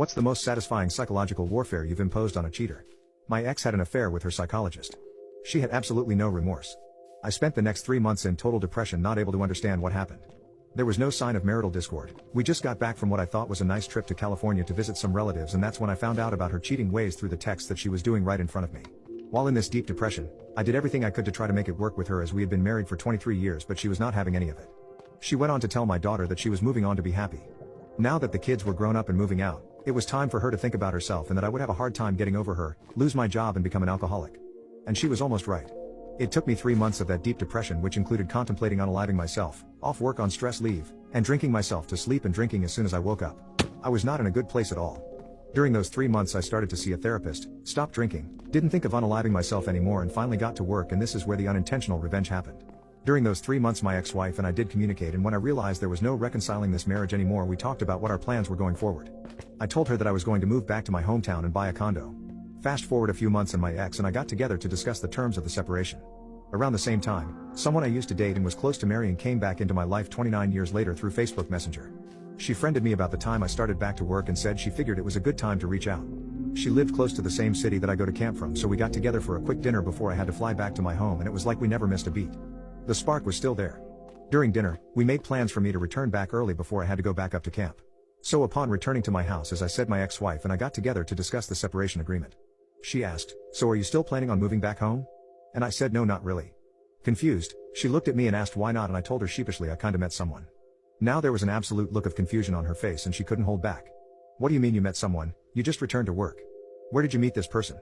What's the most satisfying psychological warfare you've imposed on a cheater? My ex had an affair with her psychologist. She had absolutely no remorse. I spent the next 3 months in total depression, not able to understand what happened. There was no sign of marital discord. We just got back from what I thought was a nice trip to California to visit some relatives, and that's when I found out about her cheating ways through the text that she was doing right in front of me. While in this deep depression, I did everything I could to try to make it work with her, as we had been married for 23 years, but she was not having any of it. She went on to tell my daughter that she was moving on to be happy. Now that the kids were grown up and moving out, it was time for her to think about herself and that I would have a hard time getting over her, lose my job and become an alcoholic. And she was almost right. It took me 3 months of that deep depression, which included contemplating unaliving myself, off work on stress leave, and drinking myself to sleep and drinking as soon as I woke up. I was not in a good place at all. During those 3 months I started to see a therapist, stopped drinking, didn't think of unaliving myself anymore, and finally got to work, and this is where the unintentional revenge happened. During those 3 months my ex-wife and I did communicate, and when I realized there was no reconciling this marriage anymore, we talked about what our plans were going forward. I told her that I was going to move back to my hometown and buy a condo. Fast forward a few months and my ex and I got together to discuss the terms of the separation. Around the same time, someone I used to date and was close to marrying came back into my life 29 years later through Facebook Messenger. She friended me about the time I started back to work and said she figured it was a good time to reach out. She lived close to the same city that I go to camp from, so we got together for a quick dinner before I had to fly back to my home, and it was like we never missed a beat. The spark was still there. During dinner, we made plans for me to return back early before I had to go back up to camp. So upon returning to my house, as I said, my ex-wife and I got together to discuss the separation agreement. She asked, "So are you still planning on moving back home?" And I said, "No, not really." Confused, she looked at me and asked why not, and I told her sheepishly I kinda met someone. Now there was an absolute look of confusion on her face and she couldn't hold back. "What do you mean you met someone? You just returned to work. Where did you meet this person?"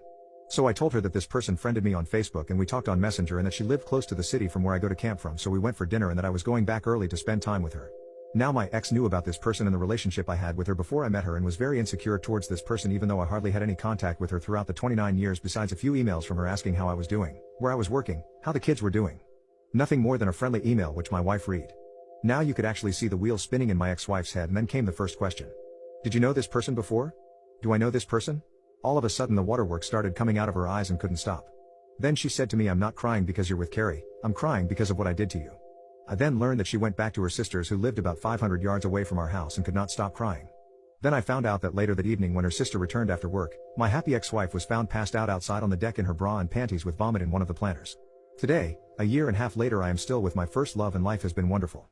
So I told her that this person friended me on Facebook and we talked on Messenger, and that she lived close to the city from where I go to camp from, so we went for dinner, and that I was going back early to spend time with her. Now my ex knew about this person and the relationship I had with her before I met her, and was very insecure towards this person, even though I hardly had any contact with her throughout the 29 years besides a few emails from her asking how I was doing, where I was working, how the kids were doing. Nothing more than a friendly email which my wife read. Now you could actually see the wheels spinning in my ex-wife's head, and then came the first question. "Did you know this person before? Do I know this person?" All of a sudden the waterworks started coming out of her eyes and couldn't stop. Then she said to me, "I'm not crying because you're with Carrie, I'm crying because of what I did to you." I then learned that she went back to her sisters, who lived about 500 yards away from our house, and could not stop crying. Then I found out that later that evening, when her sister returned after work, my happy ex-wife was found passed out outside on the deck in her bra and panties with vomit in one of the planters. Today, a year and a half later, I am still with my first love and life has been wonderful.